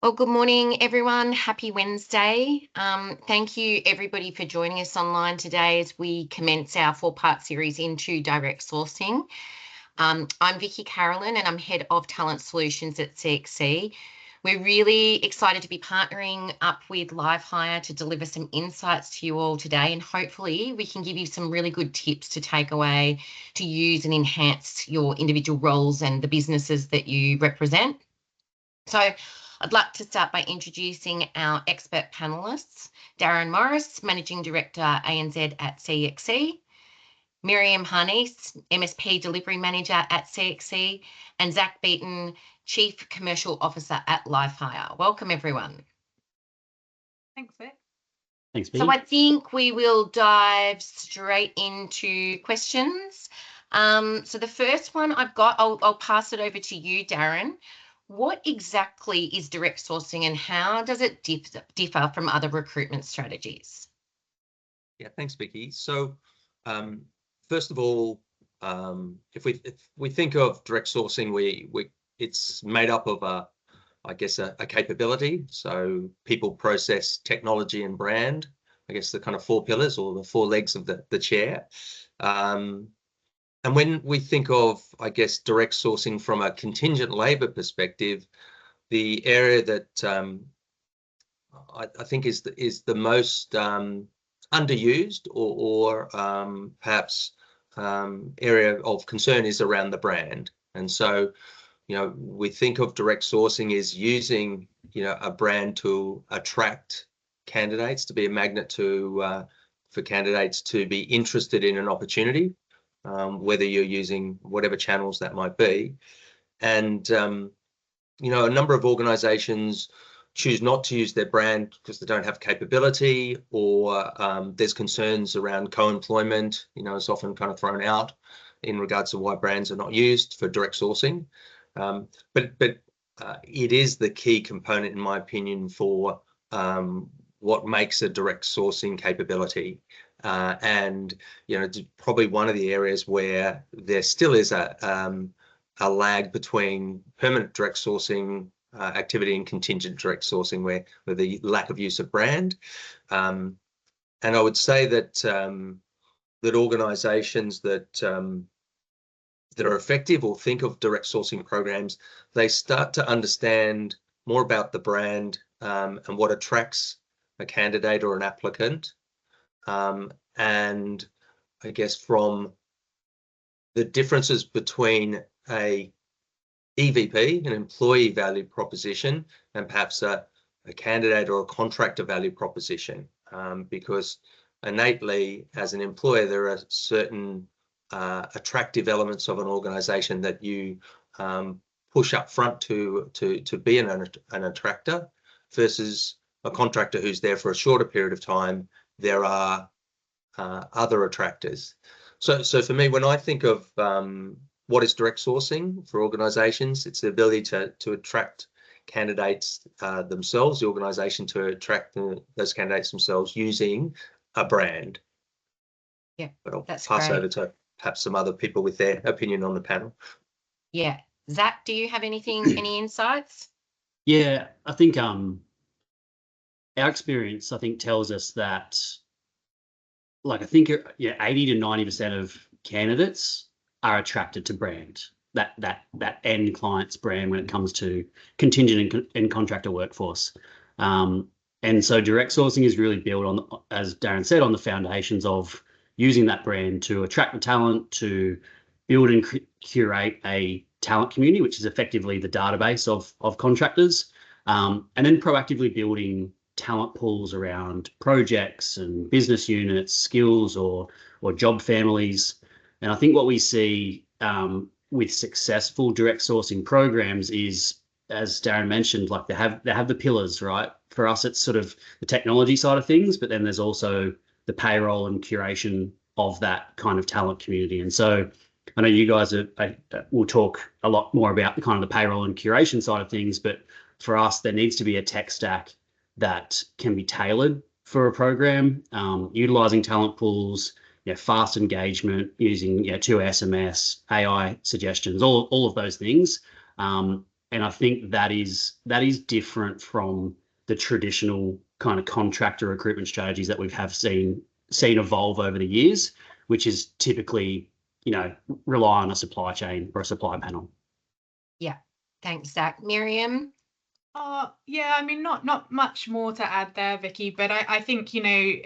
Well, good morning, everyone. Happy Wednesday. Thank you, everybody, for joining us online today as we commence our four-part series into direct sourcing. I'm Vicky Carolyn, and I'm Head of Talent Solutions at CXC. We're really excited to be partnering up with LiveHire to deliver some insights to you all today, and hopefully we can give you some really good tips to take away to use and enhance your individual roles and the businesses that you represent. So I'd like to start by introducing our expert panellists, Darren Morris, Managing Director ANZ at CXC, Miriam Harnese, MSP Delivery Manager at CXC, and Zach Beaton, Chief Commercial Officer at LiveHire. Welcome, everyone. Thanks, Vic. Thanks, Vic. So I think we will dive straight into questions. So the first one I've got, I'll pass it over to you, Darren. What exactly is direct sourcing and how does it differ from other recruitment strategies? Yeah, thanks, Vicky. So first of all, if we think of direct sourcing, it's made up of a capability. So people, process, technology, and brand. I guess the kind of four pillars or the four legs of the chair. And when we think of, I guess, direct sourcing from a contingent labour perspective, the area that I think is the most underused or perhaps area of concern is around the brand. And so, we think of direct sourcing as using, a brand to attract candidates, to be a magnet for candidates to be interested in an opportunity. Whether you're using whatever channels that might be. And, a number of organisations choose not to use their brand because they don't have capability or there's concerns around co-employment, it's often kind of thrown out in regards to why brands are not used for direct sourcing. But it is the key component, in my opinion, for what makes a direct sourcing capability. And it's probably one of the areas where there still is a lag between permanent direct sourcing activity and contingent direct sourcing, where the lack of use of brand. And I would say that that organisations that are effective or think of direct sourcing programs, they start to understand more about the brand and what attracts a candidate or an applicant. And I guess from the differences between a EVP, an employee value proposition, and perhaps a candidate or a contractor value proposition, because innately as an employer, there are certain attractive elements of an organisation that you push up front to be an attractor, versus a contractor who's there for a shorter period of time. There are other attractors. So for me, when I think of what is direct sourcing for organisations, it's the ability to attract candidates themselves, the organisation to attract those candidates themselves using a brand. Yeah, but I'll that's pass great. over to perhaps some other people with their opinion on the panel. Yeah. Zach, do you have any insights? Yeah, I think our experience, tells us that, 80 to 90% of candidates are attracted to brand, that end client's brand when it comes to contingent and contractor workforce. And so direct sourcing is really built on, as Darren said, on the foundations of using that brand to attract the talent, to build and curate a talent community, which is effectively the database of contractors, and then proactively building talent pools around projects and business units, skills or job families. And I think what we see with successful direct sourcing programs is, as Darren mentioned, they have the pillars, right? For us, it's sort of the technology side of things, but then there's also the payroll and curation of that kind of talent community. And so I know you guys will talk a lot more about the kind of the payroll and curation side of things, but for us, there needs to be a tech stack that can be tailored for a program, utilizing talent pools, fast engagement, using 2SMS, AI suggestions, all of those things. And I think that is different from the traditional kind of contractor recruitment strategies that we've seen evolve over the years, which is typically, rely on a supply chain or a supply panel. Yeah. Thanks, Zach. Miriam? Yeah, I mean, not much more to add there, Vicky, but I think,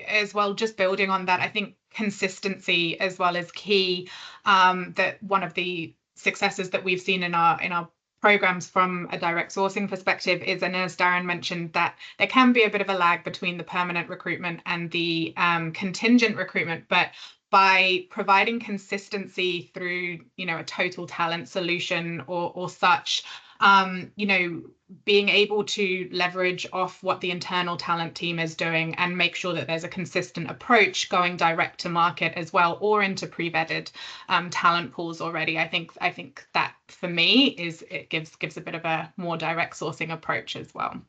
as well, just building on that, I think consistency as well is key. That one of the successes that we've seen in our programs from a direct sourcing perspective is, and as Darren mentioned, that there can be a bit of a lag between the permanent recruitment and the contingent recruitment, but by providing consistency through, a total talent solution or such, being able to leverage off what the internal talent team is doing and make sure that there's a consistent approach going direct to market as well, or into pre-vetted talent pools already. I think that for me it gives a bit of a more direct sourcing approach as well.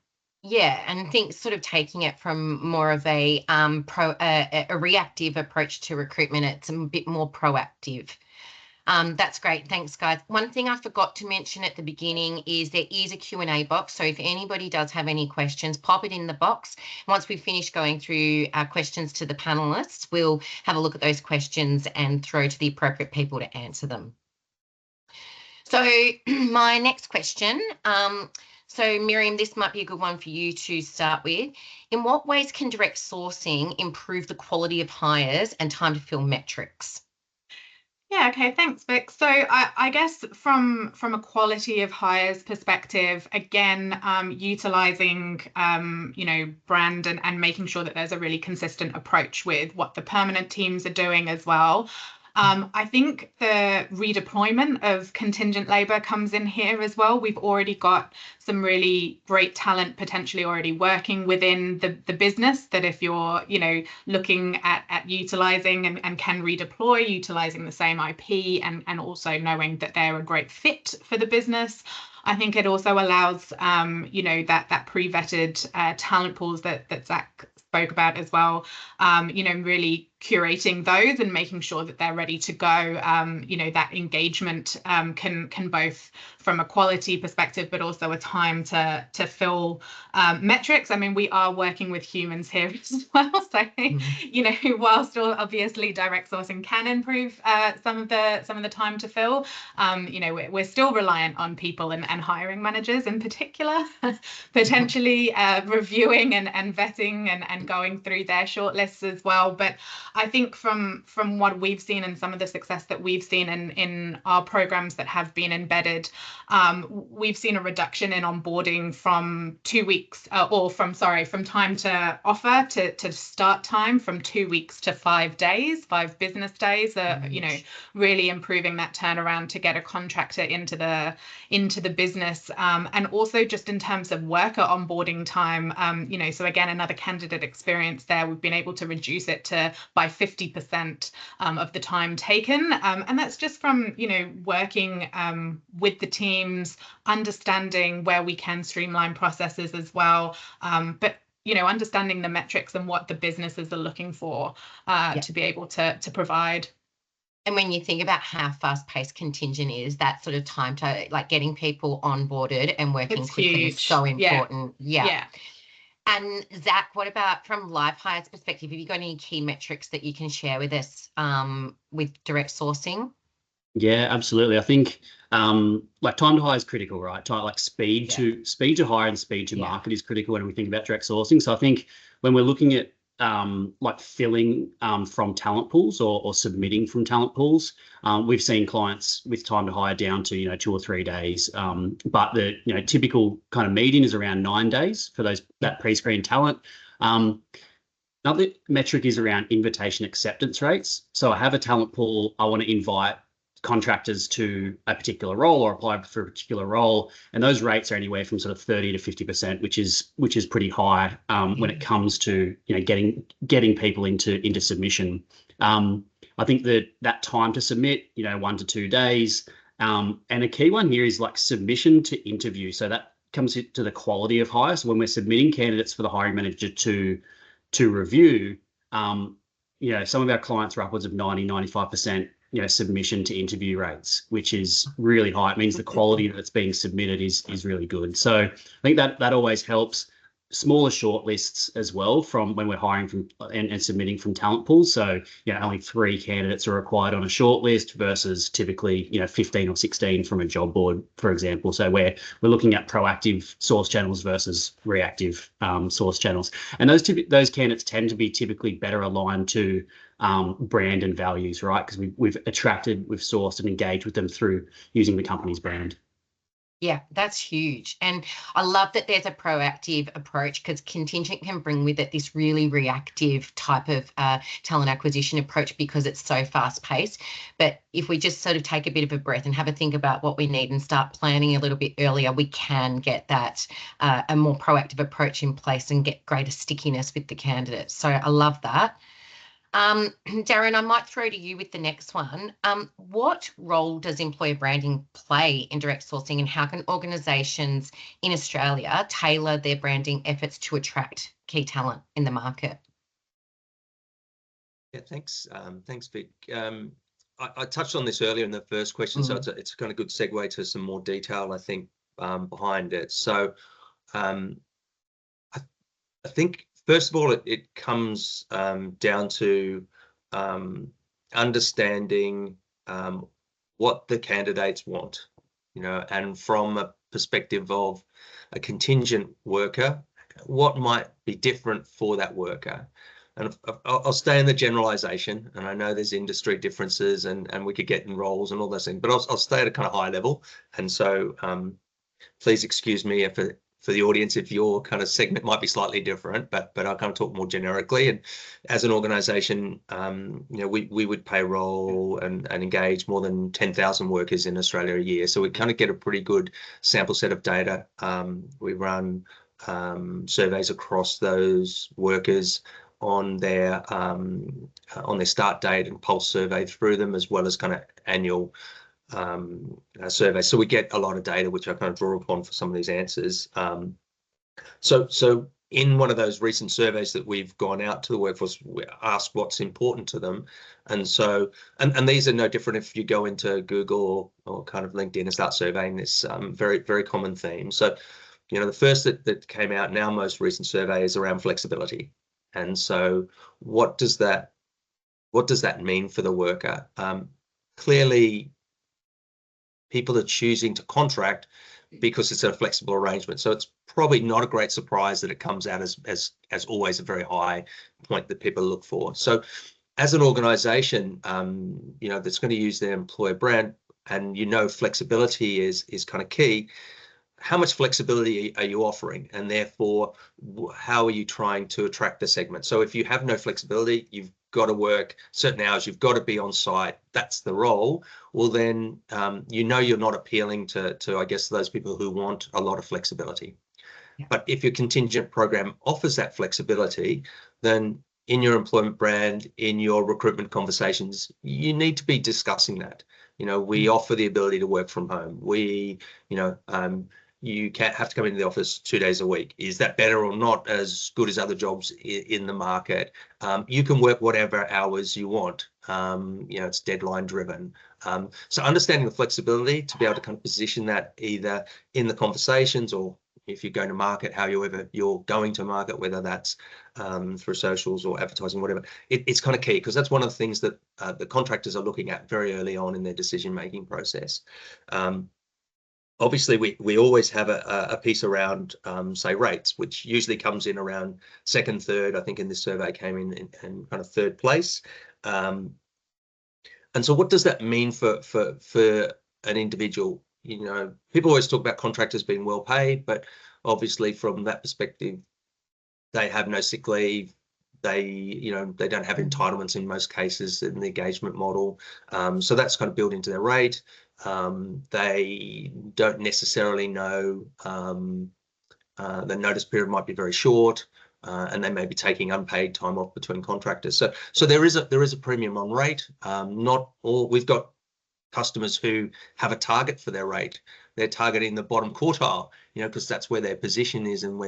Yeah, and I think sort of taking it from more of a reactive approach to recruitment, it's a bit more proactive. That's great. Thanks, guys. One thing I forgot to mention at the beginning is there is a Q&A box. So if anybody does have any questions, pop it in the box. Once we finish going through our questions to the panelists, we'll have a look at those questions and throw to the appropriate people to answer them. So my next question, so Miriam, this might be a good one for you to start with. In what ways can direct sourcing improve the quality of hires and time to fill metrics? Yeah, okay, thanks, Vic. So I guess from a quality of hires perspective, again, utilizing, brand and making sure that there's a really consistent approach with what the permanent teams are doing as well. I think the redeployment of contingent labour comes in here as well. We've already got some really great talent potentially already working within the business that if you're, looking at utilising and can redeploy, utilising the same IP and also knowing that they're a great fit for the business. I think it also allows, that pre-vetted talent pools that Zach spoke about as well, really curating those and making sure that they're ready to go. That engagement can both from a quality perspective, but also a time to fill metrics. I mean, we are working with humans here as well. So, whilst obviously direct sourcing can improve some of the time to fill, we're still reliant on people and hiring managers in particular, potentially reviewing and vetting and going through their shortlists as well. But I think from what we've seen and some of the success that we've seen in our programs that have been embedded, we've seen a reduction in onboarding from 2 weeks from time to offer to start time from 2 weeks to 5 days, 5 business days, really improving that turnaround to get a contractor into the business. And also just in terms of worker onboarding time, so again, another candidate experience there, we've been able to reduce it by 50% of the time taken. And that's just from, working with the teams, understanding where we can streamline processes as well. But understanding the metrics and what the businesses are looking for to be able to provide. And when you think about how fast-paced contingent is, that sort of time to getting people onboarded and working quickly is so important. Yeah. And Zach, what about from LiveHire's perspective? Have you got any key metrics that you can share with us with direct sourcing? Yeah, absolutely. I think time to hire is critical, right? Speed to hire and speed to market is critical when we think about direct sourcing. So I think when we're looking at filling from talent pools or submitting from talent pools, we've seen clients with time to hire down to 2 or 3 days, but the typical kind of median is around 9 days for that pre-screened talent. Another metric is around invitation acceptance rates. So I have a talent pool, I want to invite contractors to a particular role or apply for a particular role, and those rates are anywhere from sort of 30 to 50%, which is pretty high when it comes to getting people into submission. I think that time to submit 1 to 2 days, and a key one here is submission to interview. So that comes to the quality of hire. So when we're submitting candidates for the hiring manager to review, some of our clients are upwards of 90, 95% submission to interview rates, which is really high. It means the quality that's being submitted is really good. So I think that always helps. Smaller shortlists as well from when we're hiring from and submitting from talent pools. So only 3 candidates are required on a shortlist versus typically 15 or 16 from a job board, for example. So we're looking at proactive source channels versus reactive source channels, and those candidates tend to be typically better aligned to brand and values, right? Because we've attracted, we've sourced and engaged with them through using the company's brand. Yeah, that's huge. And I love that there's a proactive approach, because contingent can bring with it this really reactive type of talent acquisition approach because it's so fast paced. But if we just sort of take a bit of a breath and have a think about what we need and start planning a little bit earlier, we can get that a more proactive approach in place and get greater stickiness with the candidates. So I love that. Darren, I might throw to you with the next one. What role does employer branding play in direct sourcing, and how can organisations in Australia tailor their branding efforts to attract key talent in the market? Yeah, thanks. Thanks, Vic. I touched on this earlier in the first question, so it's a kind of good segue to some more detail, I think, behind it. So I think, first of all, it comes down to understanding what the candidates want, and from a perspective of a contingent worker, what might be different for that worker. And I'll stay in the generalization, and I know there's industry differences and we could get in roles and all those things, but I'll stay at a kind of high level. And so please excuse me for the audience if your kind of segment might be slightly different, but I'll kind of talk more generically. And as an organization, we would payroll and engage more than 10,000 workers in Australia a year. So we kind of get a pretty good sample set of data. We run surveys across those workers on their start date and pulse survey through them, as well as kind of annual surveys. So we get a lot of data, which I kind of draw upon for some of these answers. So in one of those recent surveys that we've gone out to the workforce, we asked what's important to them. And so, and these are no different if you go into Google or kind of LinkedIn and start surveying this very, very common theme. So, the first that came out in our most recent survey is around flexibility. And so what does that mean for the worker? Clearly, people are choosing to contract because it's a flexible arrangement. So it's probably not a great surprise that it comes out as always a very high point that people look for. So as an organization, that's going to use their employer brand, and flexibility is kind of key. How much flexibility are you offering, and therefore how are you trying to attract the segment? So if you have no flexibility, you've got to work certain hours, you've got to be on site, that's the role, well then you're not appealing to I guess those people who want a lot of flexibility. Yeah. But if your contingent program offers that flexibility, then in your employment brand, in your recruitment conversations, you need to be discussing that. We offer the ability to work from home. You can't have to come into the office 2 days a week. Is that better or not as good as other jobs in the market? You can work whatever hours you want. It's deadline driven. So understanding the flexibility to be able to kind of position that either in the conversations, or if you're going to market, however you're going to market, whether that's through socials or advertising, whatever, it's kind of key, because that's one of the things that the contractors are looking at very early on in their decision-making process. Obviously, we always have a piece around, say, rates, which usually comes in around second, third. I think in this survey came in kind of third place. And so what does that mean for an individual? People always talk about contractors being well paid, but obviously from that perspective, they have no sick leave. They don't have entitlements in most cases in the engagement model. So that's kind of built into their rate. They don't necessarily know the notice period might be very short, and they may be taking unpaid time off between contractors. So there is a premium on rate. Not all. We've got customers who have a target for their rate. They're targeting the bottom quartile, because that's where their position is and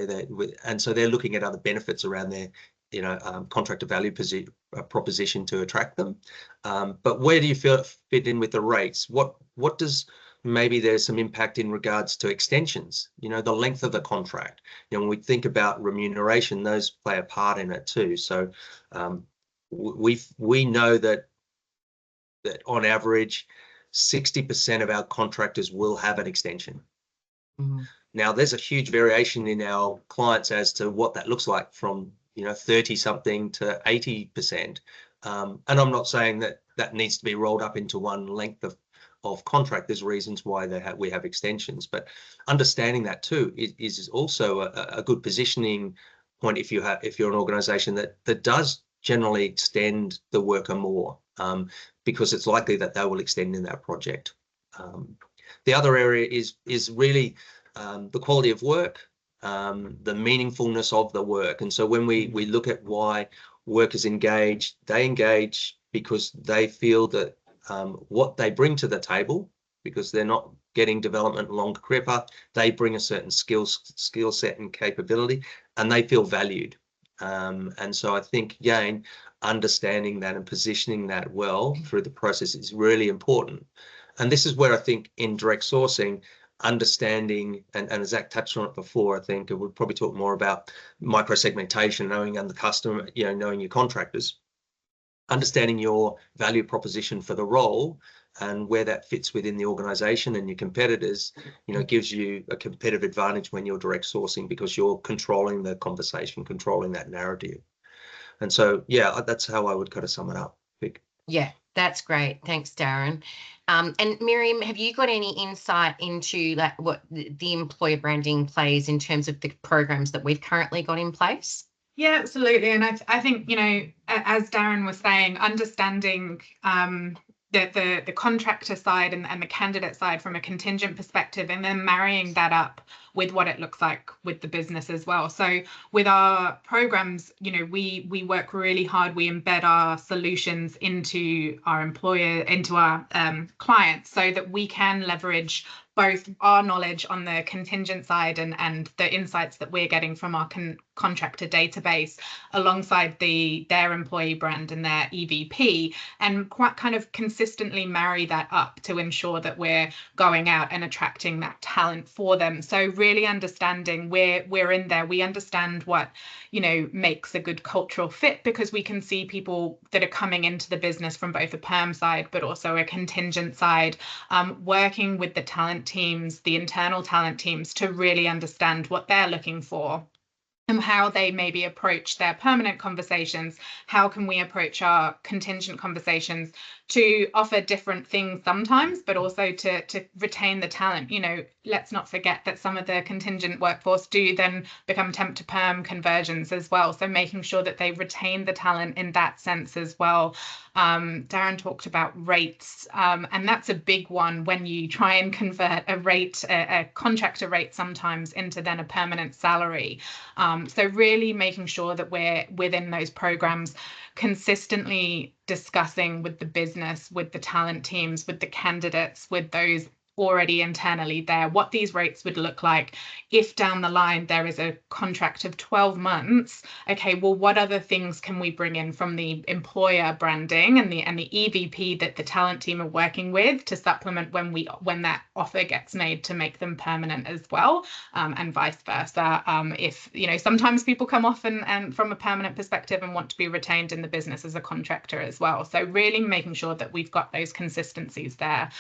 and so they're looking at other benefits around their contractor value proposition to attract them. But where do you feel it fit in with the rates? What does, maybe there's some impact in regards to extensions, you know, the length of the contract. You know, when we think about remuneration, those play a part in it too. So we know that on average, 60% of our contractors will have an extension. Mm-hmm. Now, there's a huge variation in our clients as to what that looks like, from, you know, 30 something to 80%. And I'm not saying that that needs to be rolled up into one length of contract. There's reasons why we have extensions, but understanding that too is also a good positioning point if you're an organization that does generally extend the worker more, because it's likely that they will extend in that project. The other area is really the quality of work, the meaningfulness of the work. And so when we look at why workers engage, they engage because they feel that what they bring to the table, because they're not getting development longer career path, they bring a certain skill set and capability, and they feel valued. And so I think, again, understanding that and positioning that well through the process is really important. And this is where I think in direct sourcing, understanding, and Zach touched on it before, I think we'll probably talk more about micro-segmentation, knowing the customer, you know, knowing your contractors, understanding your value proposition for the role and where that fits within the organization and your competitors, you know, gives you a competitive advantage when you're direct sourcing, because you're controlling the conversation, controlling that narrative. And so, yeah, that's how I would kind of sum it up. Vic. Yeah, that's great. Thanks, Darren. And Miriam, have you got any insight into like what the employer branding plays in terms of the programs that we've currently got in place? Yeah, absolutely. And I think, you know, as Darren was saying, understanding the contractor side and the candidate side from a contingent perspective, and then marrying that up with what it looks like with the business as well. So with our programs, you know, we work really hard. We embed our solutions into our clients, so that we can leverage both our knowledge on the contingent side and the insights that we're getting from our contractor database alongside their employee brand and their EVP, and quite kind of consistently marry that up to ensure that we're going out and attracting that talent for them. So really understanding we're in there, we understand what, you know, makes a good cultural fit, because we can see people that are coming into the business from both a perm side but also a contingent side, working with the talent teams, the internal talent teams, to really understand what they're looking for and how they maybe approach their permanent conversations. How can we approach our contingent conversations to offer different things sometimes, but also to retain the talent? You know, let's not forget that some of the contingent workforce do then become temp to perm conversions as well. So making sure that they retain the talent in that sense as well. Darren talked about rates, and that's a big one when you try and convert a contractor rate sometimes into then a permanent salary. So really making sure that we're within those programs, consistently discussing with the business, with the talent teams, with the candidates, with those already internally there, what these rates would look like if down the line there is a contract of 12 months. Okay, well, what other things can we bring in from the employer branding and the EVP that the talent team are working with to supplement when that offer gets made to make them permanent as well, and vice versa. If, you know, sometimes people come off and from a permanent perspective and want to be retained in the business as a contractor as well. So really making sure that we've got those consistencies there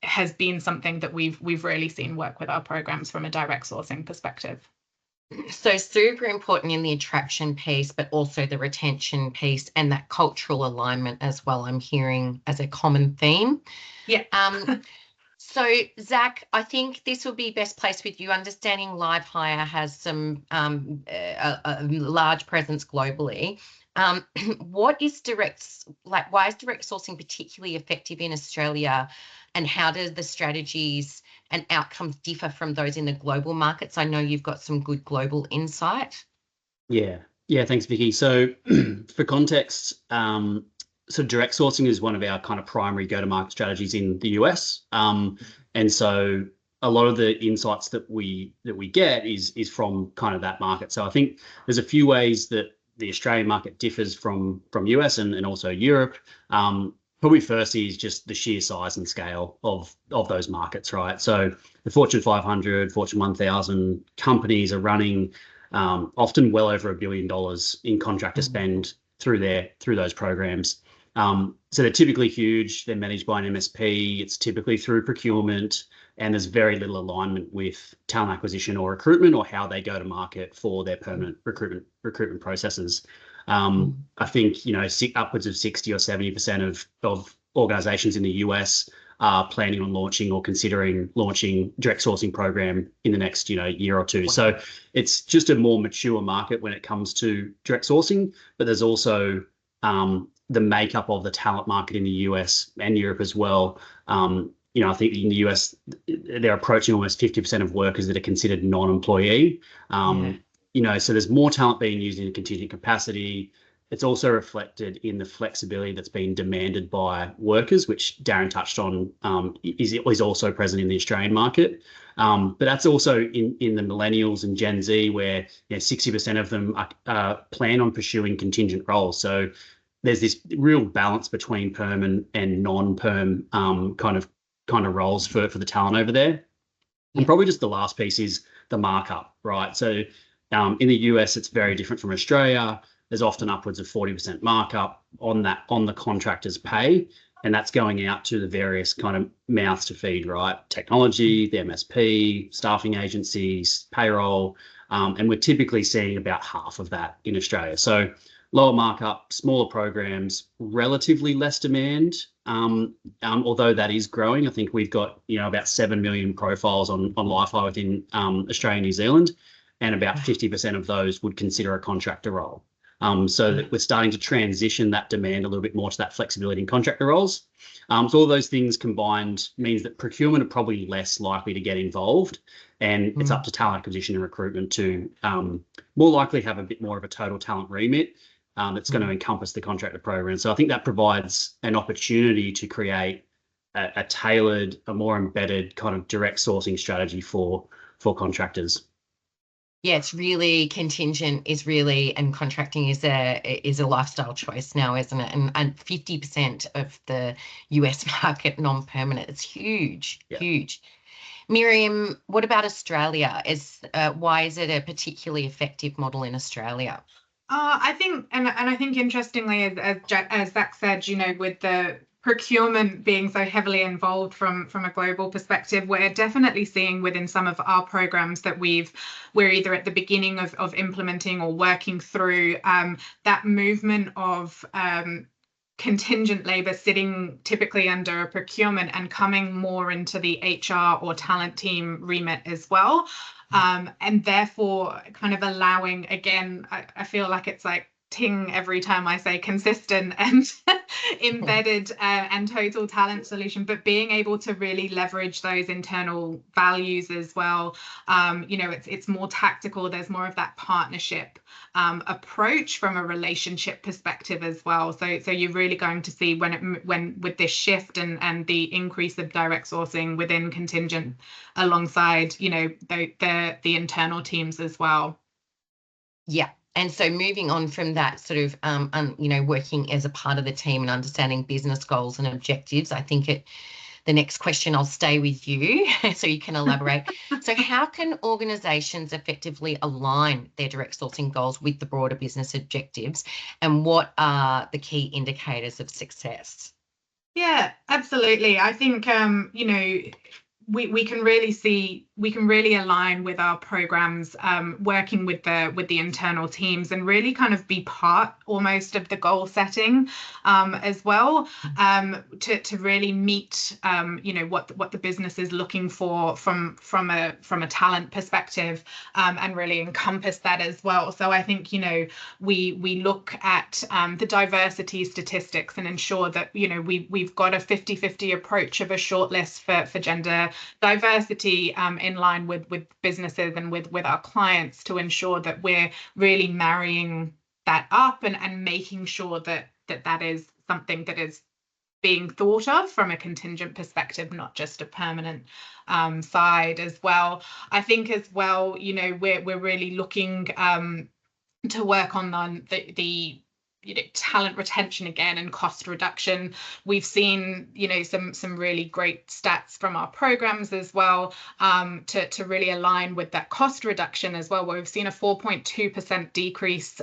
has been something that we've really seen work with our programs from a direct sourcing perspective. So super important in the attraction piece, but also the retention piece and that cultural alignment as well, I'm hearing as a common theme. Yeah. So Zach, I think this will be best placed with you. Understanding LiveHire has some a large presence globally. Why is direct sourcing particularly effective in Australia, and how do the strategies and outcomes differ from those in the global markets? I know you've got some good global insight. Yeah, thanks, Vicky. So for context, so direct sourcing is one of our kind of primary go-to-market strategies in the US. And so a lot of the insights that we get is from kind of that market. So I think there's a few ways that the Australian market differs from US and also Europe. Probably first is just the sheer size and scale of those markets, right? So the Fortune 500, Fortune 1000 companies are running often well over $1 billion in contractor spend through those programs. So they're typically huge. They're managed by an MSP. It's typically through procurement, and there's very little alignment with talent acquisition or recruitment or how they go to market for their permanent recruitment processes. I think upwards of 60 or 70% of organizations in the US are planning on launching or considering launching direct sourcing program in the next year or two. So it's just a more mature market when it comes to direct sourcing, but there's also the makeup of the talent market in the US and Europe as well. I think in the US, they're approaching almost 50% of workers that are considered non-employee. So there's more talent being used in a contingent capacity. It's also reflected in the flexibility that's being demanded by workers, which Darren touched on, is also present in the Australian market. But that's also in the millennials and Gen Z, where 60% of them plan on pursuing contingent roles. So there's this real balance between perm and non-perm kind of roles for the talent over there. And probably just the last piece is the markup, right? So in the US, it's very different from Australia. There's often upwards of 40% markup on the contractor's pay, and that's going out to the various kind of mouths to feed, right? Technology, the MSP, staffing agencies, payroll, and we're typically seeing about half of that in Australia. So lower markup, smaller programs, relatively less demand, although that is growing. I think we've got about 7 million profiles on LiveHire within Australia and New Zealand, and about 50% of those would consider a contractor role. So that we're starting to transition that demand a little bit more to that flexibility in contractor roles. So all those things combined means that procurement are probably less likely to get involved, and it's up to talent acquisition and recruitment to more likely have a bit more of a total talent remit that's going to encompass the contractor program. So I think that provides an opportunity to create a tailored, a more embedded kind of direct sourcing strategy for contractors. Yeah, it's really contingent and contracting is a lifestyle choice now, isn't it? And 50% of the US market non-permanent. It's huge, huge. Miriam, what about Australia? Why is it a particularly effective model in Australia? I think, and I think interestingly, as Zach said, with the procurement being so heavily involved from a global perspective, we're definitely seeing within some of our programs that we're either at the beginning of implementing or working through that movement of contingent labor sitting typically under a procurement and coming more into the HR or talent team remit as well. And therefore kind of allowing, again, I feel like it's like ting every time I say consistent and embedded and total talent solution, but being able to really leverage those internal values as well. It's more tactical. There's more of that partnership approach from a relationship perspective as well. So you're really going to see when with this shift and the increase of direct sourcing within contingent alongside the internal teams as well. Yeah. And so moving on from that sort of, working as a part of the team and understanding business goals and objectives, I think the next question, I'll stay with you so you can elaborate. So how can organisations effectively align their direct sourcing goals with the broader business objectives, and what are the key indicators of success? Yeah, absolutely. I think, we can really align with our programs, working with the internal teams, and really kind of be part almost of the goal setting as well, to really meet what the business is looking for from a talent perspective, and really encompass that as well. So I think we look at the diversity statistics and ensure that we've got a 50-50 approach of a shortlist for gender diversity, in line with businesses and with our clients, to ensure that we're really marrying that up and making sure that is something that is being thought of from a contingent perspective, not just a permanent side as well. I think as well, we're really looking to work on the talent retention again and cost reduction. We've seen some really great stats from our programs as well, to really align with that cost reduction as well, where we've seen a 4.2% decrease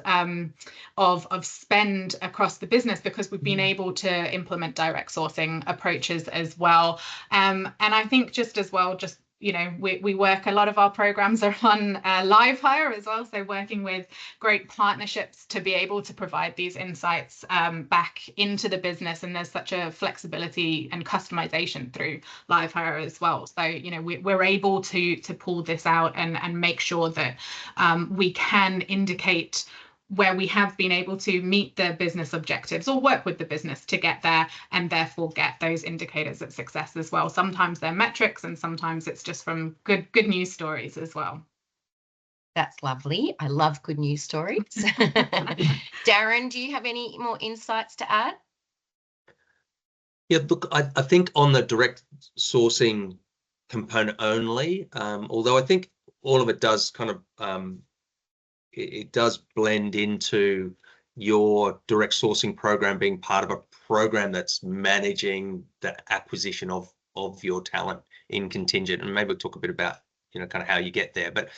of spend across the business because we've been able to implement direct sourcing approaches as well. And I think just as well, we work, a lot of our programs are on LiveHire as well, so working with great partnerships to be able to provide these insights back into the business, and there's such a flexibility and customization through LiveHire as well. So we're able to pull this out and make sure that we can indicate where we have been able to meet the business objectives or work with the business to get there, and therefore get those indicators of success as well. Sometimes they're metrics and sometimes it's just from good news stories as well. That's lovely. I love good news stories. Darren, do you have any more insights to add? Yeah, look, I think on the direct sourcing component only, although I think all of it does kind of it does blend into your direct sourcing program being part of a program that's managing the acquisition of your talent in contingent, and maybe we'll talk a bit about kind of how you get there. But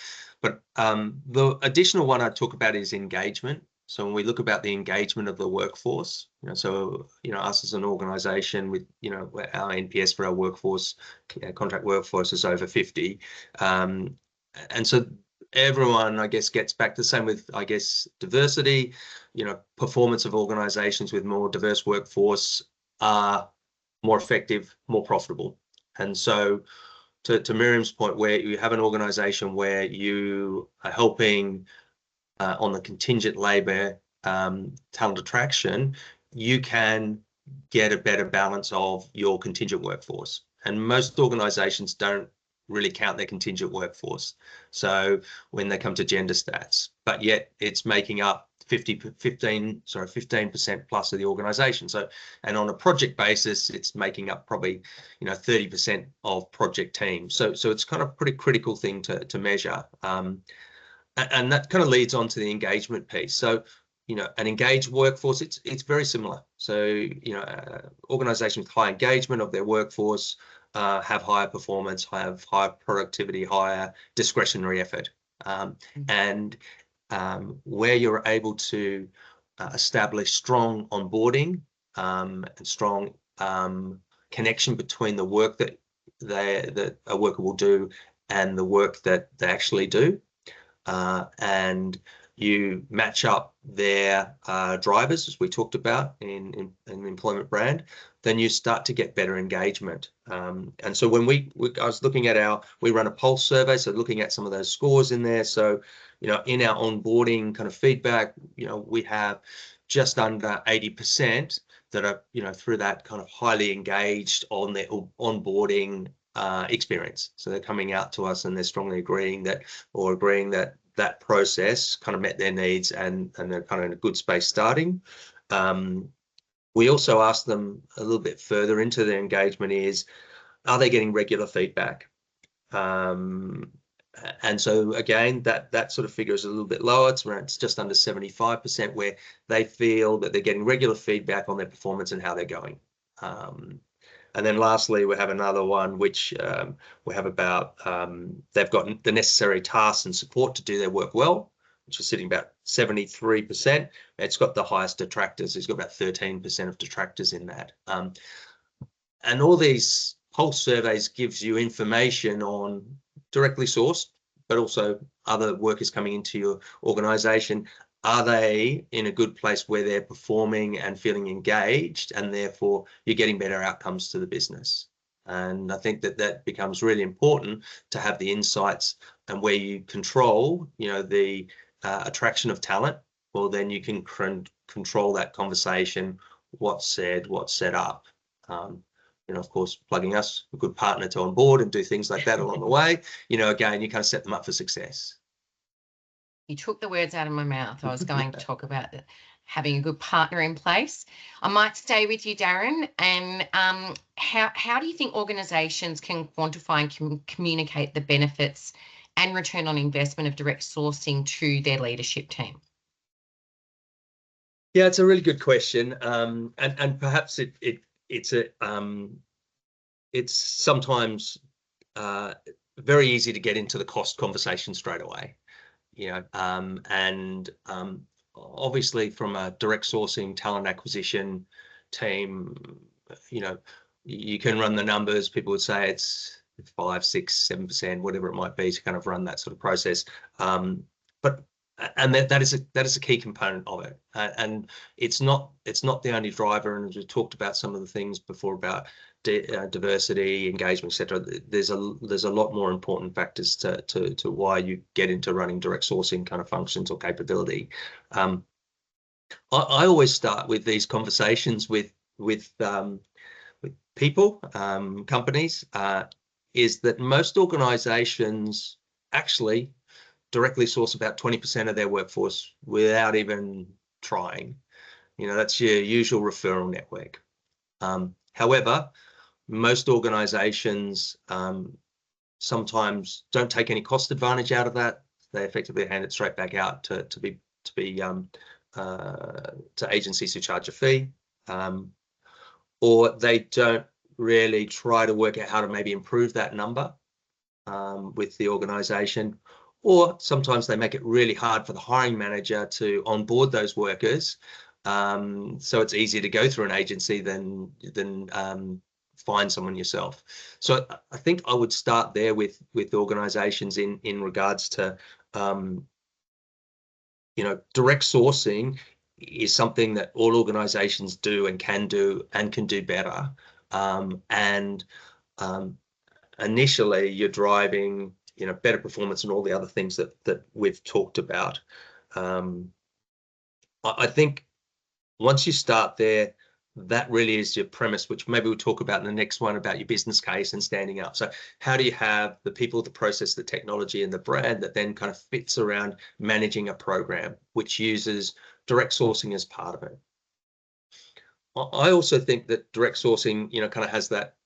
the additional one I talk about is engagement. So when we look about the engagement of the workforce, us as an organisation with our NPS for our workforce, contract workforce is over 50, and so everyone, I guess, gets back to the same with, I guess, diversity. Performance of organizations with more diverse workforce are more effective, more profitable. And so to Miriam's point, where you have an organization where you are helping on the contingent labor talent attraction, you can get a better balance of your contingent workforce. And most organizations don't really count their contingent workforce, so when they come to gender stats, but yet it's making up 15% plus of the organization. So, and on a project basis, it's making up probably 30% of project teams. So it's kind of a pretty critical thing to measure, and that kind of leads on to the engagement piece. So an engaged workforce, it's very similar. So organizations with high engagement of their workforce have higher performance, have higher productivity, higher discretionary effort, and where you're able to establish strong onboarding and strong connection between the work that a worker will do and the work that they actually do, and you match up their drivers, as we talked about in an employment brand, then you start to get better engagement. And so when I was looking at we run a pulse survey, so looking at some of those scores in there. So, in our onboarding kind of feedback, we have just under 80% that are, through that kind of highly engaged on their onboarding experience. So they're coming out to us and they're strongly agreeing that that process kind of met their needs, and they're kind of in a good space starting. We also asked them a little bit further into their engagement is, are they getting regular feedback? And so again, that sort of figure is a little bit lower. It's just under 75%, where they feel that they're getting regular feedback on their performance and how they're going. And then lastly, we have another one which we have about they've got the necessary tasks and support to do their work well, which is sitting about 73%. It's got the highest detractors. It's got about 13% of detractors in that. And all these pulse surveys gives you information on directly sourced, but also other workers coming into your organisation. Are they in a good place where they're performing and feeling engaged, and therefore you're getting better outcomes to the business? And I think that becomes really important to have the insights, and where you control, the attraction of talent, well, then you can control that conversation, what's said, what's set up. Of course, plugging us, a good partner to onboard and do things like that along the way, again, you kind of set them up for success. You took the words out of my mouth. I was going to talk about having a good partner in place. I might stay with you, Darren. And how do you think organisations can quantify and communicate the benefits and return on investment of direct sourcing to their leadership team? Yeah, it's a really good question, and perhaps it's sometimes very easy to get into the cost conversation straight away, and obviously from a direct sourcing talent acquisition team, you can run the numbers. People would say it's 5, 6, 7%, whatever it might be, to kind of run that sort of process. But that is a key component of it, and it's not the only driver. And as we talked about some of the things before about diversity, engagement, etc., there's a lot more important factors to why you get into running direct sourcing kind of functions or capability. I always start with these conversations with people, companies, is that most organizations actually directly source about 20% of their workforce without even trying. That's your usual referral network. However, most organizations sometimes don't take any cost advantage out of that. They effectively hand it straight back out to agencies who charge a fee, or they don't really try to work out how to maybe improve that number with the organization, or sometimes they make it really hard for the hiring manager to onboard those workers. So it's easier to go through an agency than find someone yourself. So I think I would start there with organizations in regards to direct sourcing is something that all organizations do and can do better. Initially you're driving better performance and all the other things that we've talked about. I think once you start there, that really is your premise, which maybe we'll talk about in the next one, about your business case and standing out. So how do you have the people, the process, the technology, and the brand that then kind of fits around managing a program which uses direct sourcing as part of it? I also think that direct sourcing, kind of has that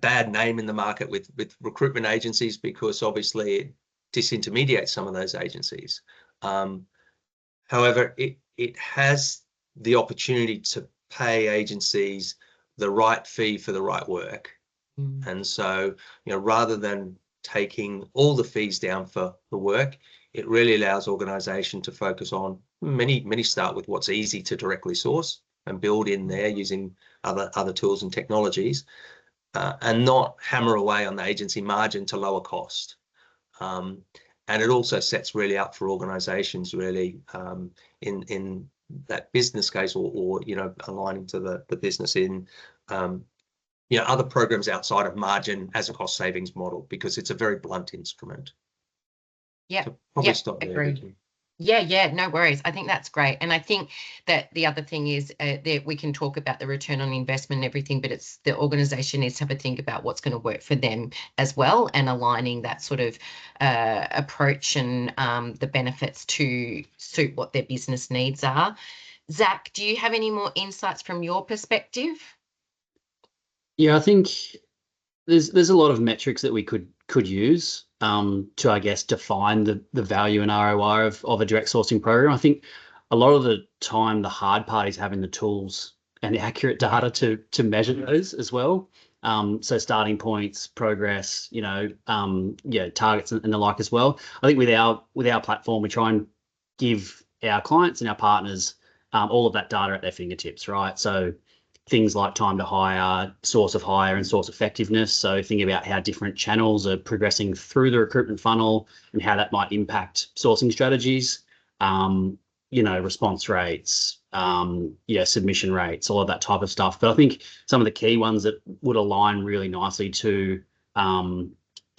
bad name in the market with recruitment agencies, because obviously it disintermediates some of those agencies. However, it has the opportunity to pay agencies the right fee for the right work. And so, rather than taking all the fees down for the work, it really allows organization to focus on many start with what's easy to directly source and build in there using other tools and technologies, and not hammer away on the agency margin to lower cost. And it also sets really up for organizations really in that business case, or aligning to the business in other programs outside of margin as a cost savings model, because it's a very blunt instrument. Yeah, so probably stop there. agreed. Yeah, no worries. I think that's great. And I think that the other thing is that we can talk about the return on investment and everything, but it's the organization needs to have a think about what's going to work for them as well, and aligning that sort of approach and the benefits to suit what their business needs are. Zach, do you have any more insights from your perspective? Yeah, I think there's a lot of metrics that we could use to, I guess, define the value and ROI of a direct sourcing program. I think a lot of the time the hard part is having the tools and accurate data to measure those as well. So starting points, progress, targets and the like as well. I think with our platform, we try and give our clients and our partners all of that data at their fingertips, right? So things like time to hire, source of hire, and source effectiveness. So think about how different channels are progressing through the recruitment funnel and how that might impact sourcing strategies, response rates, submission rates, all of that type of stuff. But I think some of the key ones that would align really nicely to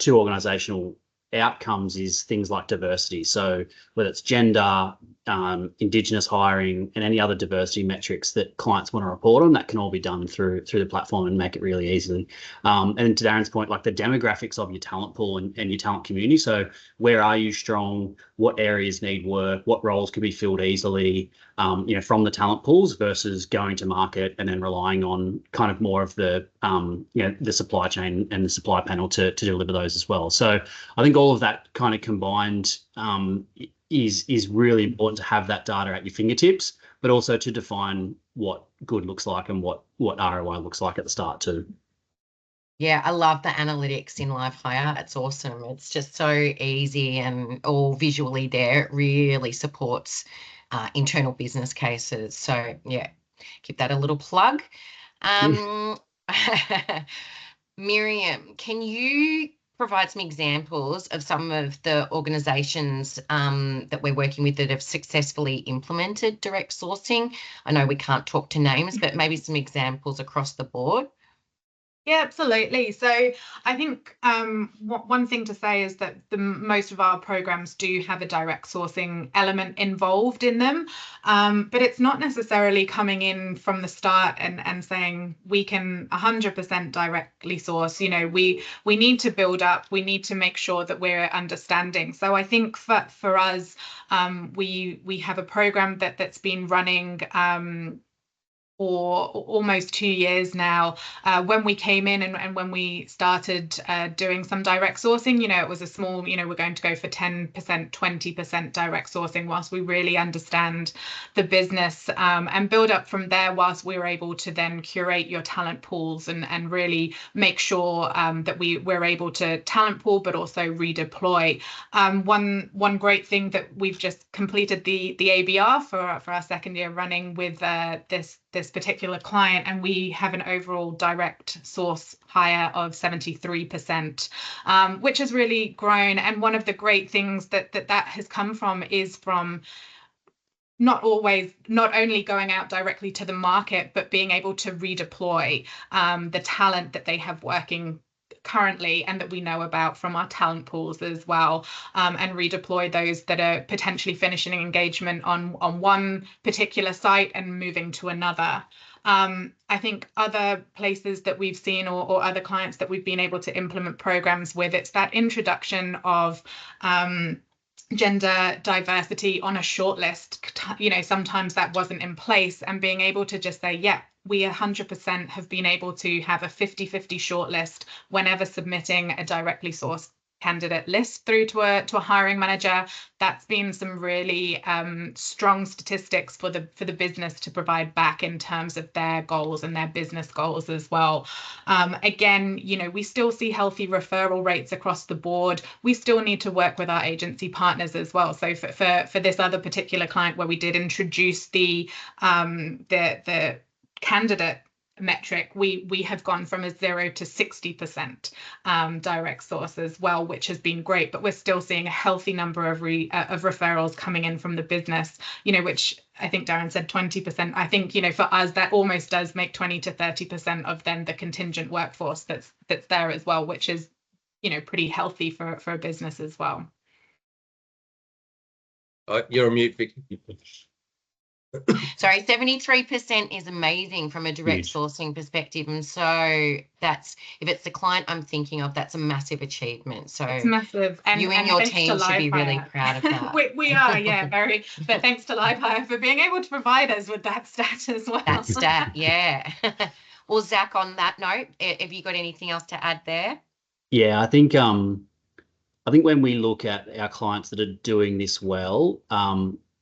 organizational outcomes is things like diversity. So whether it's gender, Indigenous hiring, and any other diversity metrics that clients want to report on, that can all be done through the platform and make it really easily. And to Darren's point, like the demographics of your talent pool and your talent community. So where are you strong? What areas need work? What roles can be filled easily, from the talent pools, versus going to market and then relying on kind of more of the supply chain and the supply panel to deliver those as well. So I think all of that kind of combined is really important to have that data at your fingertips. but also to define what good looks like and what ROI looks like at the start too. Yeah, I love the analytics in LiveHire. It's awesome. It's just so easy and all visually there. It really supports internal business cases. So yeah, give that a little plug. Miriam, can you provide some examples of some of the organisations that we're working with that have successfully implemented direct sourcing? I know we can't talk to names, but maybe some examples across the board. Yeah, absolutely. So I think one thing to say is that most of our programs do have a direct sourcing element involved in them, but it's not necessarily coming in from the start and saying we can 100% directly source. You know, we need to build up. We need to make sure that we're understanding. So I think for us, we have a program that's been running for almost 2 years now. When we came in and when we started doing some direct sourcing, you know, it was a small, you know, we're going to go for 10%, 20% direct sourcing whilst we really understand the business, and build up from there whilst we were able to then curate your talent pools and really make sure that we're able to talent pool but also redeploy. One great thing that we've just completed the ABR for our second year running with this particular client, and we have an overall direct source hire of 73%, which has really grown. And one of the great things that has come from is from not only going out directly to the market, but being able to redeploy the talent that they have working currently and that we know about from our talent pools as well, and redeploy those that are potentially finishing engagement on one particular site and moving to another. I think other places that we've seen or other clients that we've been able to implement programs with, it's that introduction of gender diversity on a shortlist. You know, sometimes that wasn't in place, and being able to just say, yeah, we 100% have been able to have a 50-50 shortlist whenever submitting a directly sourced candidate list through to a hiring manager. That's been some really strong statistics for the business to provide back in terms of their goals and their business goals as well. Again, you know, we still see healthy referral rates across the board. We still need to work with our agency partners as well. So for this other particular client where we did introduce the candidate metric, we have gone from a 0 to 60% direct source as well, which has been great. But we're still seeing a healthy number of referrals coming in from the business, you know, which I think Darren said 20%. I think, you know, for us that almost does make 20 to 30% of then the contingent workforce that's there as well, which is, you know, pretty healthy for a business as well. You're on mute, Vicky. Sorry, 73% is amazing from a direct sourcing perspective. And so that's, if it's the client I'm thinking of, that's a massive achievement. So it's massive. And you and your team should be really proud of that. we are, yeah, very. But thanks to LiveHire for being able to provide us with that stat as well. That stat, yeah. Well, Zach, on that note, have you got anything else to add there? Yeah, I think when we look at our clients that are doing this well,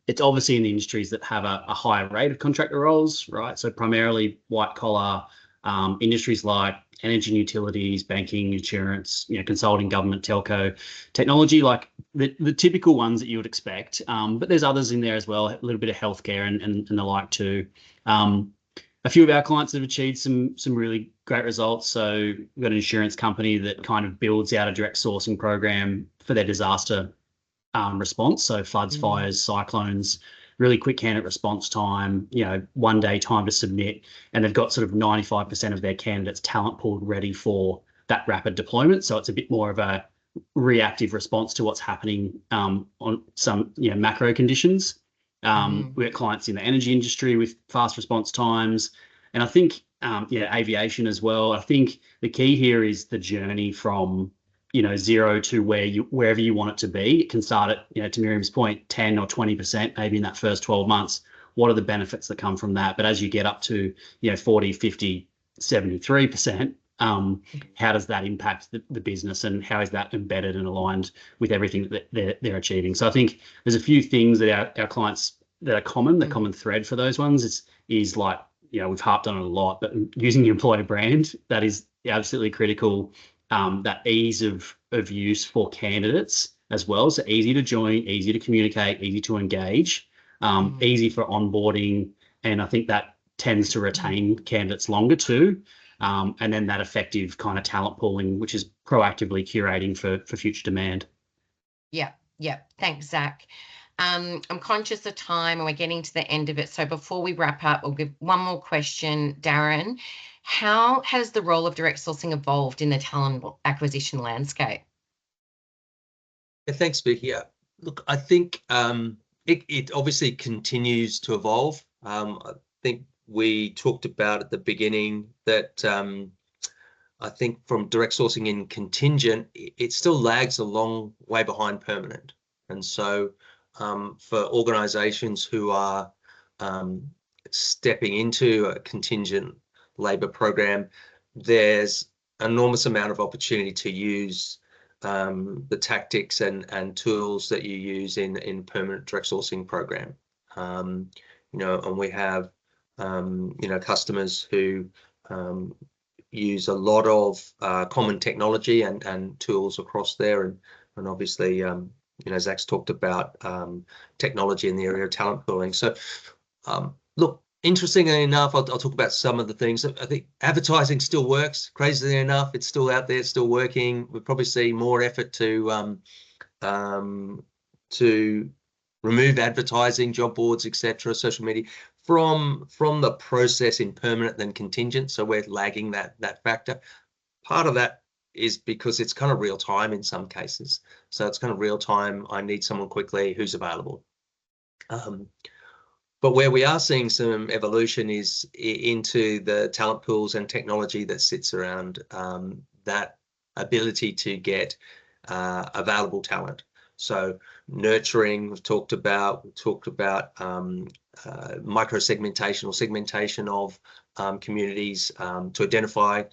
it's obviously in the industries that have a higher rate of contractor roles, right? So primarily white collar industries like energy and utilities, banking, insurance, you know, consulting, government, telco, technology, like the typical ones that you would expect. But there's others in there as well, a little bit of healthcare and the like too. A few of our clients have achieved some really great results. So we've got an insurance company that kind of builds out a direct sourcing program for their disaster response. So floods, fires, cyclones, really quick candidate response time, you know, 1 day time to submit. And they've got sort of 95% of their candidates talent pooled ready for that rapid deployment. So it's a bit more of a reactive response to what's happening on some, you know, macro conditions. We have clients in the energy industry with fast response times. And I think, aviation as well. I think the key here is the journey from, you know, 0 to wherever you want it to be. It can start at, you know, to Miriam's point, 10 or 20%, maybe in that first 12 months. What are the benefits that come from that? But as you get up to, you know, 40, 50, 73%, how does that impact the business, and how is that embedded and aligned with everything that they're achieving? So I think there's a few things that our clients that are common. The common thread for those ones is like, we've harped on it a lot, but using the employer brand, that is absolutely critical. That ease of use for candidates as well. So easy to join, easy to communicate, easy to engage, easy for onboarding. And I think that tends to retain candidates longer too. And then that effective kind of talent pooling, which is proactively curating for future demand. Yeah. Thanks, Zach. I'm conscious of time and we're getting to the end of it. So before we wrap up, we'll give one more question. Darren, how has the role of direct sourcing evolved in the talent acquisition landscape? Yeah, thanks, Vicky. Yeah, look, I think it obviously continues to evolve. I think we talked about at the beginning that I think from direct sourcing in contingent, it still lags a long way behind permanent. And so for organizations who are stepping into a contingent labor program, there's an enormous amount of opportunity to use the tactics and tools that you use in permanent direct sourcing program. And we have customers who use a lot of common technology and tools across there, and obviously Zach's talked about technology in the area of talent pooling. So look, interestingly enough, I'll talk about some of the things. I think advertising still works. Crazily enough, it's still out there, it's still working. We'll probably see more effort to remove advertising, job boards, etc., social media from the process in permanent than contingent. So we're lagging that factor. Part of that is because it's kind of real time in some cases. So it's kind of real time. I need someone quickly who's available. But where we are seeing some evolution is into the talent pools and technology that sits around that ability to get available talent. So nurturing, we've talked about micro segmentation or segmentation of communities to identify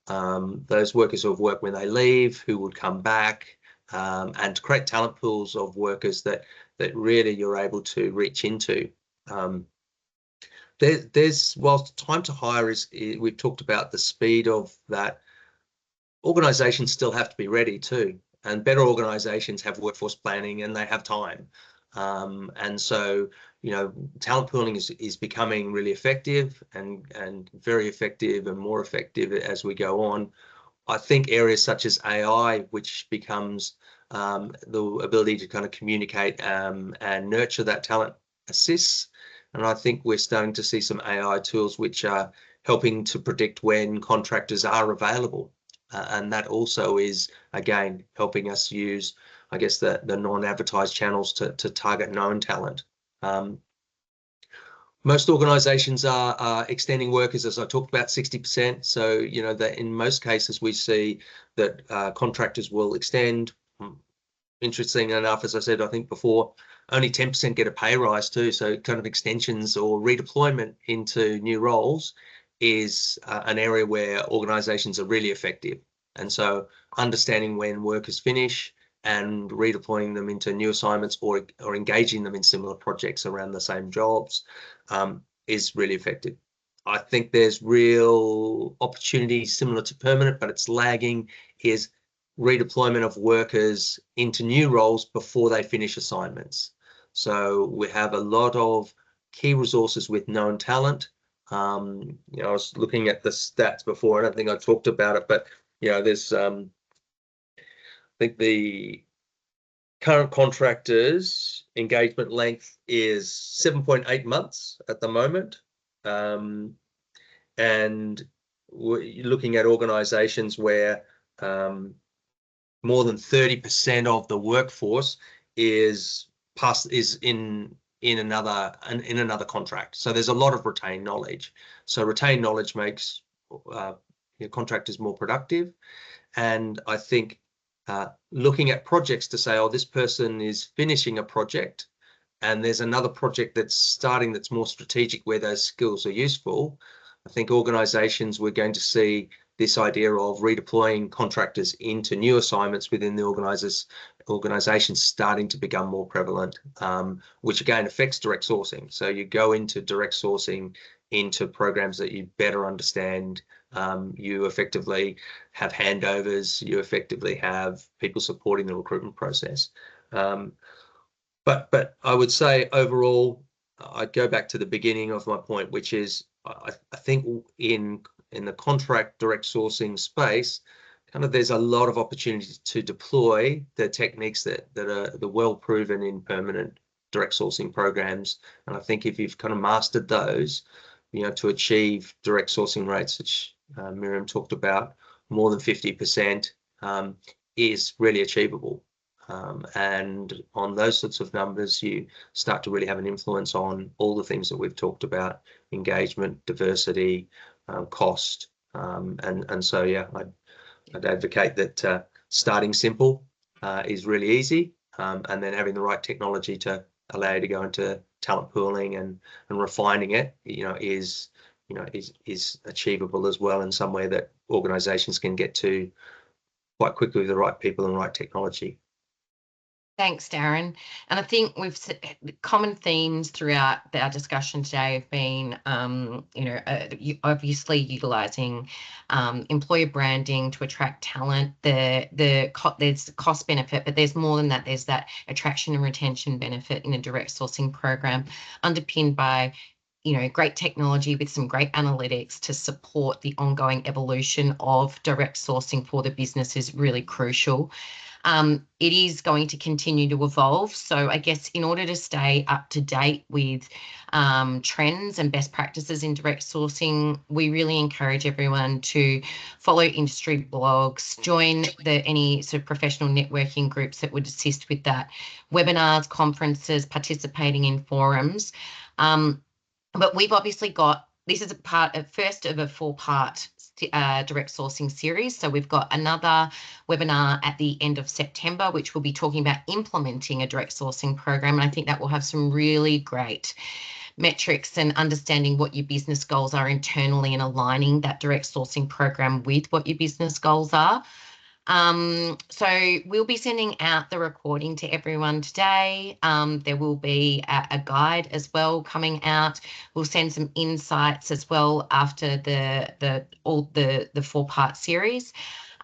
those workers who have worked when they leave, who would come back, and to create talent pools of workers that really you're able to reach into. Whilst time to hire is, we've talked about the speed of that, organizations still have to be ready too, and better organizations have workforce planning and they have time. And so, talent pooling is becoming really effective and very effective and more effective as we go on. I think areas such as AI, which becomes the ability to kind of communicate and nurture that talent, assists. And I think we're starting to see some AI tools which are helping to predict when contractors are available. And that also is, again, helping us use, I guess, the non-advertised channels to target known talent. Most organizations are extending workers, as I talked about, 60%. So, that in most cases we see that contractors will extend. Interesting enough, as I said, I think before, only 10% get a pay rise too. So kind of extensions or redeployment into new roles is an area where organizations are really effective. And so understanding when workers finish and redeploying them into new assignments or engaging them in similar projects around the same jobs is really effective. I think there's real opportunity similar to permanent, but it's lagging, is redeployment of workers into new roles before they finish assignments. So we have a lot of key resources with known talent. I was looking at the stats before. I don't think I talked about it, but there's I think the current contractors engagement length is 7.8 months at the moment. And we're looking at organizations where more than 30% of the workforce is in another contract. So there's a lot of retained knowledge. So retained knowledge makes contractors more productive. And I think looking at projects to say, oh, this person is finishing a project and there's another project that's starting that's more strategic where those skills are useful. I think organizations, we're going to see this idea of redeploying contractors into new assignments within the organizations starting to become more prevalent, which again affects direct sourcing. So you go into direct sourcing into programs that you better understand. You effectively have handovers, you effectively have people supporting the recruitment process. But I would say overall, I'd go back to the beginning of my point, which is I think in the contract direct sourcing space, kind of there's a lot of opportunities to deploy the techniques that are the well proven in permanent direct sourcing programs. And I think if you've kind of mastered those, you know, to achieve direct sourcing rates, which Miriam talked about, more than 50% is really achievable. And on those sorts of numbers, you start to really have an influence on all the things that we've talked about: engagement, diversity, cost. And so, yeah, I'd advocate that starting simple is really easy, and then having the right technology to allow you to go into talent pooling and refining it, is achievable as well in some way that organizations can get to quite quickly with the right people and the right technology. Thanks, Darren. And I think we've common themes throughout our discussion today have been, obviously utilising employer branding to attract talent. There's the cost benefit, but there's more than that. There's that attraction and retention benefit in a direct sourcing program, underpinned by great technology with some great analytics to support the ongoing evolution of direct sourcing for the business is really crucial. It is going to continue to evolve. So I guess in order to stay up to date with trends and best practices in direct sourcing, we really encourage everyone to follow industry blogs, join any sort of professional networking groups that would assist with that, webinars, conferences, participating in forums. But we've obviously got, this is first of a 4-part direct sourcing series. So we've got another webinar at the end of September, which will be talking about implementing a direct sourcing program. And I think that will have some really great metrics and understanding what your business goals are internally and aligning that direct sourcing program with what your business goals are. So we'll be sending out the recording to everyone today. There will be a guide as well coming out. We'll send some insights as well after the 4-part series.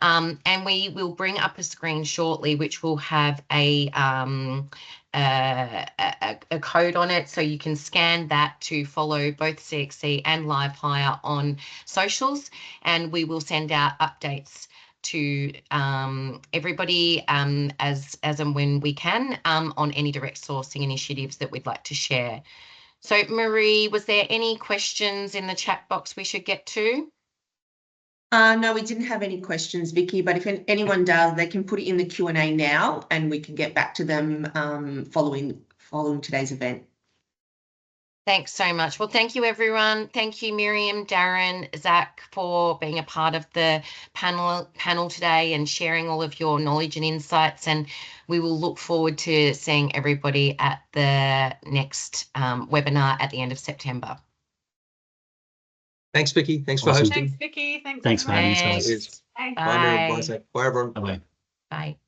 And we will bring up a screen shortly, which will have a code on it, so you can scan that to follow both CXC and LiveHire on socials, and we will send out updates to everybody as and when we can on any direct sourcing initiatives that we'd like to share. So Marie, was there any questions in the chat box we should get to? No, we didn't have any questions, Vicky, but if anyone does, they can put it in the Q&A now and we can get back to them following today's event. Thanks so much. Well, thank you, everyone. Thank you, Miriam, Darren, Zach, for being a part of the panel today and sharing all of your knowledge and insights. And we will look forward to seeing everybody at the next webinar at the end of September. Thanks, Vicky. Thanks Awesome. for hosting. Thanks, Vicky. Thanks for having us, guys. Cheers. Bye. Bye, Miriam. Bye, Zach. Bye, everyone. Bye-bye. Bye.